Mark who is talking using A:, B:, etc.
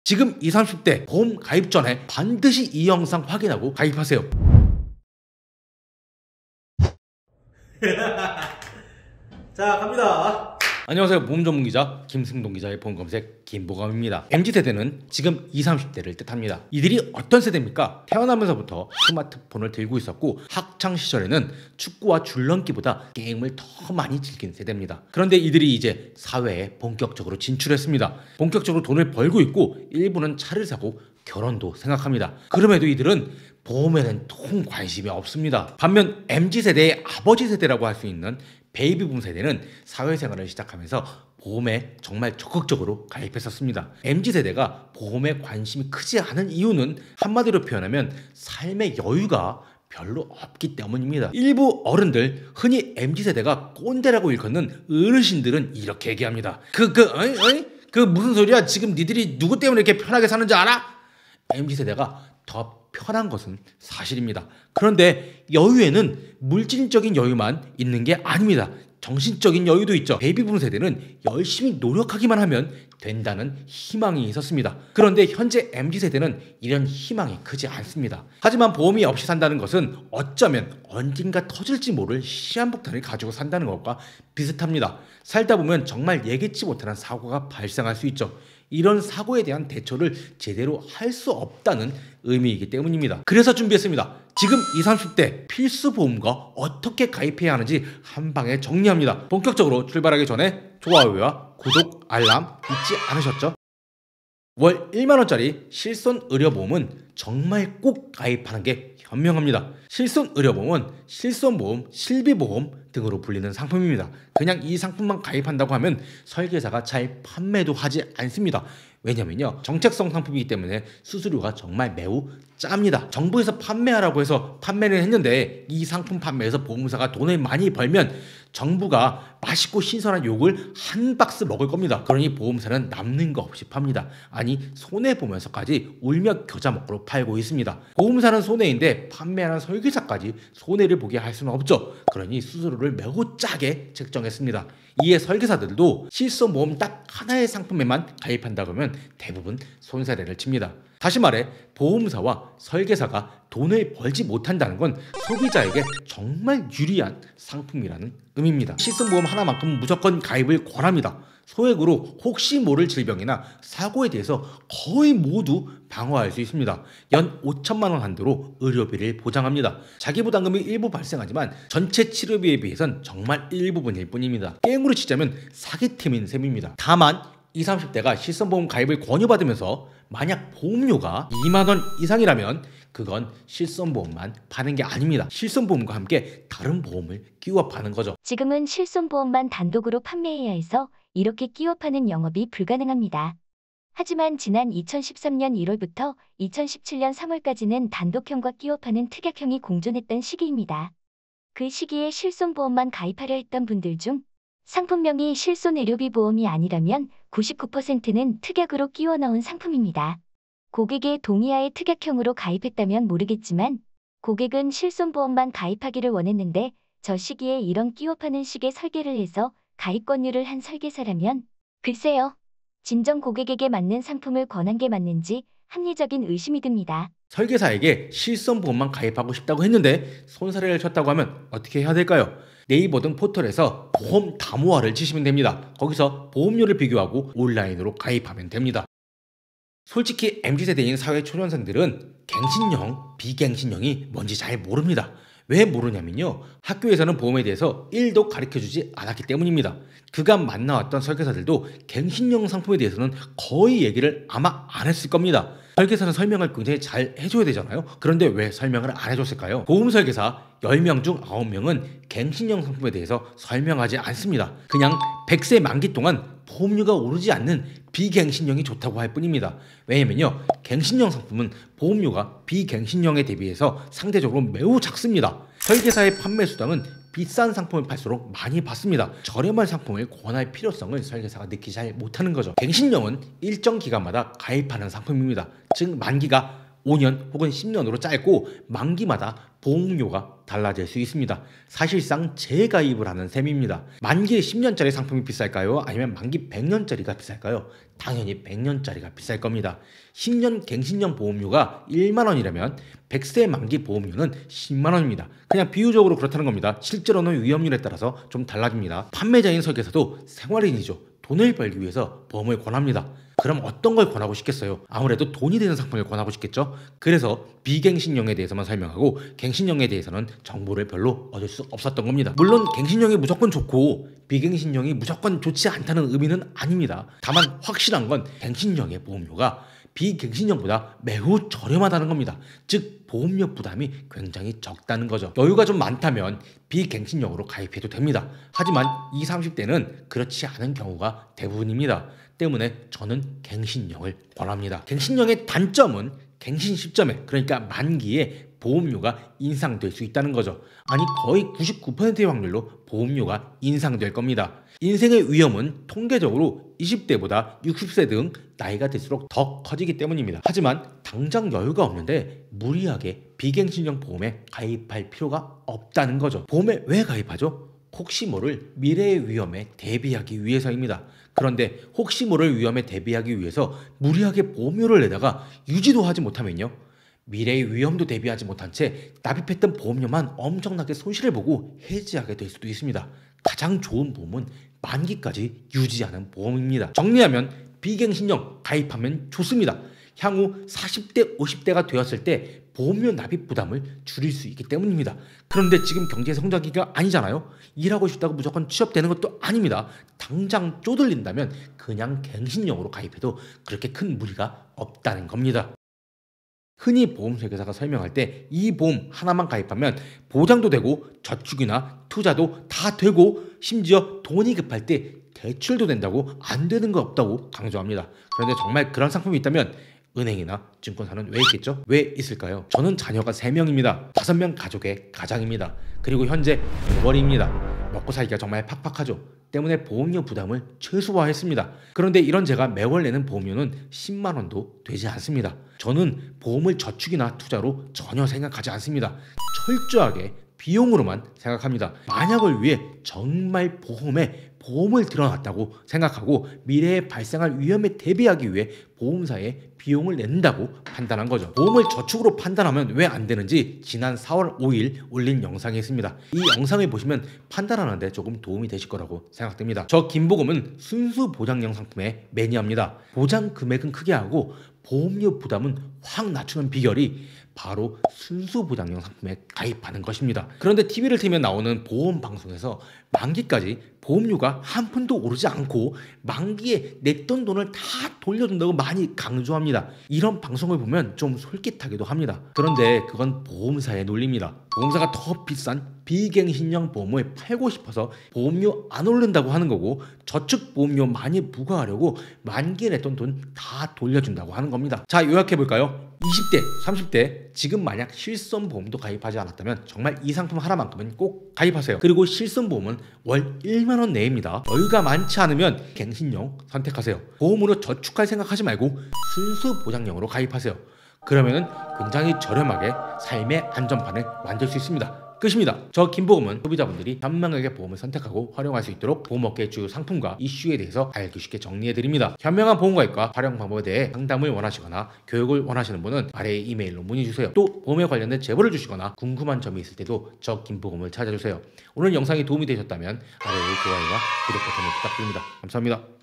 A: 지금 20, 30대 보험 가입 전에 반드시 이 영상 확인하고 가입하세요.
B: 자, 갑니다.
A: 안녕하세요. 보험 전문 기자 김승동 기자의 보험 검색 김보감입니다. MZ세대는 지금 20, 30대를 뜻합니다. 이들이 어떤 세대입니까? 태어나면서부터 스마트폰을 들고 있었고 학창 시절에는 축구와 줄넘기보다 게임을 더 많이 즐긴 세대입니다. 그런데 이들이 이제 사회에 본격적으로 진출했습니다. 본격적으로 돈을 벌고 있고 일부는 차를 사고 결혼도 생각합니다. 그럼에도 이들은 보험에는 통 관심이 없습니다. 반면 MZ세대의 아버지 세대라고 할 수 있는 베이비붐 세대는 사회생활을 시작하면서 보험에 정말 적극적으로 가입했었습니다. MZ세대가 보험에 관심이 크지 않은 이유는 한마디로 표현하면 삶의 여유가 별로 없기 때문입니다. 일부 어른들, 흔히 MZ세대가 꼰대라고 일컫는 어르신들은 이렇게 얘기합니다. 그 무슨 소리야? 지금 니들이 누구 때문에 이렇게 편하게 사는지 알아? MZ세대가 더 편한 것은 사실입니다. 그런데 여유에는 물질적인 여유만 있는 게 아닙니다. 정신적인 여유도 있죠. 베이비붐 세대는 열심히 노력하기만 하면 된다는 희망이 있었습니다. 그런데 현재 MZ세대는 이런 희망이 크지 않습니다. 하지만 보험이 없이 산다는 것은 어쩌면 언젠가 터질지 모를 시한폭탄을 가지고 산다는 것과 비슷합니다. 살다 보면 정말 예기치 못한 사고가 발생할 수 있죠. 이런 사고에 대한 대처를 제대로 할 수 없다는 의미이기 때문입니다. 그래서 준비했습니다. 지금 20, 30대 필수 보험과 어떻게 가입해야 하는지 한 방에 정리합니다. 본격적으로 출발하기 전에 좋아요와 구독, 알람 잊지 않으셨죠? 월 1만원짜리 실손의료보험은 정말 꼭 가입하는 게 현명합니다. 실손의료보험은 실손보험, 실비보험 등으로 불리는 상품입니다. 그냥 이 상품만 가입한다고 하면 설계사가 잘 판매도 하지 않습니다. 왜냐면요, 정책성 상품이기 때문에 수수료가 정말 매우 짭니다. 정부에서 판매하라고 해서 판매를 했는데 이 상품 판매에서 보험사가 돈을 많이 벌면 정부가 맛있고 신선한 욕을 한 박스 먹을 겁니다. 그러니 보험사는 남는 거 없이 팝니다. 아니, 손해보면서까지 울며 겨자 먹고로 팔고 있습니다. 보험사는 손해인데 판매하는 설계사까지 손해를 보게 할 수는 없죠. 그러니 수수료를 매우 짜게 책정했습니다. 이에 설계사들도 실손보험 딱 하나의 상품에만 가입한다 그러면 대부분 손사래를 칩니다. 다시 말해 보험사와 설계사가 돈을 벌지 못한다는 건 소비자에게 정말 유리한 상품이라는 의미입니다. 실손보험 하나만큼은 무조건 가입을 권합니다. 소액으로 혹시 모를 질병이나 사고에 대해서 거의 모두 방어할 수 있습니다. 연 5천만 원 한도로 의료비를 보장합니다. 자기부담금이 일부 발생하지만 전체 치료비에 비해선 정말 일부분일 뿐입니다. 게임으로 치자면 사기템인 셈입니다. 다만 20, 30대가 실손보험 가입을 권유받으면서 만약 보험료가 2만 원 이상이라면 그건 실손보험만 파는 게 아닙니다. 실손보험과 함께 다른 보험을 끼워 파는 거죠.
C: 지금은 실손보험만 단독으로 판매해야 해서 이렇게 끼워 파는 영업이 불가능합니다. 하지만 지난 2013년 1월부터 2017년 3월까지는 단독형과 끼워 파는 특약형이 공존했던 시기입니다. 그 시기에 실손보험만 가입하려 했던 분들 중 상품명이 실손의료비 보험이 아니라면 99%는 특약으로 끼워 넣은 상품입니다. 고객의 동의하에 특약형으로 가입했다면 모르겠지만 고객은 실손보험만 가입하기를 원했는데 저 시기에 이런 끼워 파는 식의 설계를 해서 가입 권유를 한 설계사라면 글쎄요, 진정 고객에게 맞는 상품을 권한 게 맞는지 합리적인 의심이 듭니다.
A: 설계사에게 실손보험만 가입하고 싶다고 했는데 손사래를 쳤다고 하면 어떻게 해야 될까요? 네이버 등 포털에서 보험 담호화를 치시면 됩니다. 거기서 보험료를 비교하고 온라인으로 가입하면 됩니다. 솔직히 MZ세대인 사회초년생들은 갱신형, 비갱신형이 뭔지 잘 모릅니다. 왜 모르냐면요, 학교에서는 보험에 대해서 1도 가르쳐주지 않았기 때문입니다. 그간 만나왔던 설계사들도 갱신형 상품에 대해서는 거의 얘기를 아마 안 했을 겁니다. 설계사는 설명을 굉장히 잘 해줘야 되잖아요. 그런데 왜 설명을 안 해줬을까요? 보험 설계사 10명 중 9명은 갱신형 상품에 대해서 설명하지 않습니다. 그냥 100세 만기 동안 보험료가 오르지 않는 비갱신형이 좋다고 할 뿐입니다. 왜냐면요, 갱신형 상품은 보험료가 비갱신형에 대비해서 상대적으로 매우 작습니다. 설계사의 판매 수당은 비싼 상품을 팔수록 많이 받습니다. 저렴한 상품을 권할 필요성을 설계사가 느끼지 잘 못하는 거죠. 갱신형은 일정 기간마다 가입하는 상품입니다. 즉 만기가 5년 혹은 10년으로 짧고 만기마다 보험료가 달라질 수 있습니다. 사실상 재가입을 하는 셈입니다. 만기 10년짜리 상품이 비쌀까요? 아니면 만기 100년짜리가 비쌀까요? 당연히 100년짜리가 비쌀 겁니다. 10년 갱신형 보험료가 1만 원이라면 100세 만기 보험료는 10만 원입니다. 그냥 비유적으로 그렇다는 겁니다. 실제로는 위험률에 따라서 좀 달라집니다. 판매자인 설계사도 생활인이죠. 돈을 벌기 위해서 보험을 권합니다. 그럼 어떤 걸 권하고 싶겠어요? 아무래도 돈이 되는 상품을 권하고 싶겠죠? 그래서 비갱신형에 대해서만 설명하고 갱신형에 대해서는 정보를 별로 얻을 수 없었던 겁니다. 물론 갱신형이 무조건 좋고 비갱신형이 무조건 좋지 않다는 의미는 아닙니다. 다만 확실한 건 갱신형의 보험료가 비갱신형보다 매우 저렴하다는 겁니다. 즉 보험료 부담이 굉장히 적다는 거죠. 여유가 좀 많다면 비갱신형으로 가입해도 됩니다. 하지만 20, 30대는 그렇지 않은 경우가 대부분입니다. 때문에 저는 갱신형을 권합니다. 갱신형의 단점은 갱신 시점에, 그러니까 만기에 보험료가 인상될 수 있다는 거죠. 아니 거의 99%의 확률로 보험료가 인상될 겁니다. 인생의 위험은 통계적으로 20대보다 60세 등 나이가 들수록 더 커지기 때문입니다. 하지만 당장 여유가 없는데 무리하게 비갱신형 보험에 가입할 필요가 없다는 거죠. 보험에 왜 가입하죠? 혹시 모를 미래의 위험에 대비하기 위해서입니다. 그런데 혹시 모를 위험에 대비하기 위해서 무리하게 보험료를 내다가 유지도 하지 못하면요, 미래의 위험도 대비하지 못한 채 납입했던 보험료만 엄청나게 손실을 보고 해지하게 될 수도 있습니다. 가장 좋은 보험은 만기까지 유지하는 보험입니다. 정리하면 비갱신형 가입하면 좋습니다. 향후 40대, 50대가 되었을 때 보험료 납입 부담을 줄일 수 있기 때문입니다. 그런데 지금 경제 성장기가 아니잖아요. 일하고 싶다고 무조건 취업되는 것도 아닙니다. 당장 쪼들린다면 그냥 갱신형으로 가입해도 그렇게 큰 무리가 없다는 겁니다. 흔히 보험 설계사가 설명할 때 이 보험 하나만 가입하면 보장도 되고 저축이나 투자도 다 되고 심지어 돈이 급할 때 대출도 된다고 안 되는 거 없다고 강조합니다. 그런데 정말 그런 상품이 있다면 은행이나 증권사는 왜 있겠죠? 왜 있을까요? 저는 자녀가 3명입니다. 5명 가족의 가장입니다. 그리고 현재 재벌입니다. 먹고 살기가 정말 팍팍하죠. 때문에 보험료 부담을 최소화했습니다. 그런데 이런 제가 매월 내는 보험료는 10만 원도 되지 않습니다. 저는 보험을 저축이나 투자로 전혀 생각하지 않습니다. 철저하게 비용으로만 생각합니다. 만약을 위해 정말 보험을 들어놨다고 생각하고 미래에 발생할 위험에 대비하기 위해 보험사에 비용을 낸다고 판단한 거죠. 보험을 저축으로 판단하면 왜 안 되는지 지난 4월 5일 올린 영상이 있습니다. 이 영상을 보시면 판단하는데 조금 도움이 되실 거라고 생각됩니다. 저 김보검은 순수 보장형 상품의 매니아입니다. 보장 금액은 크게 하고 보험료 부담은 확 낮추는 비결이 바로 순수 보장형 상품에 가입하는 것입니다. 그런데 TV를 틀면 나오는 보험 방송에서 만기까지 보험료가 한 푼도 오르지 않고 만기에 냈던 돈을 다 돌려준다고 많이 강조합니다. 이런 방송을 보면 좀 솔깃하기도 합니다. 그런데 그건 보험사의 논리입니다. 보험사가 더 비싼 비갱신형 보험을 팔고 싶어서 보험료 안 오른다고 하는 거고, 저축 보험료 많이 부과하려고 만기에 냈던 돈 다 돌려준다고 하는 겁니다. 자, 요약해볼까요? 20대, 30대 지금 만약 실손보험도 가입하지 않았다면 정말 이 상품 하나만큼은 꼭 가입하세요. 그리고 실손보험은 월 1만 원 내입니다. 여유가 많지 않으면 갱신형 선택하세요. 보험으로 저축할 생각하지 말고 순수 보장형으로 가입하세요. 그러면은 굉장히 저렴하게 삶의 안전판을 만들 수 있습니다. 끝입니다. 저 김보검은 소비자분들이 현명하게 보험을 선택하고 활용할 수 있도록 보험업계의 주요 상품과 이슈에 대해서 알기 쉽게 정리해드립니다. 현명한 보험가입과 활용 방법에 대해 상담을 원하시거나 교육을 원하시는 분은 아래의 이메일로 문의주세요. 또 보험에 관련된 제보를 주시거나 궁금한 점이 있을 때도 저 김보검을 찾아주세요. 오늘 영상이 도움이 되셨다면 아래의 좋아요와 구독 버튼을 부탁드립니다. 감사합니다.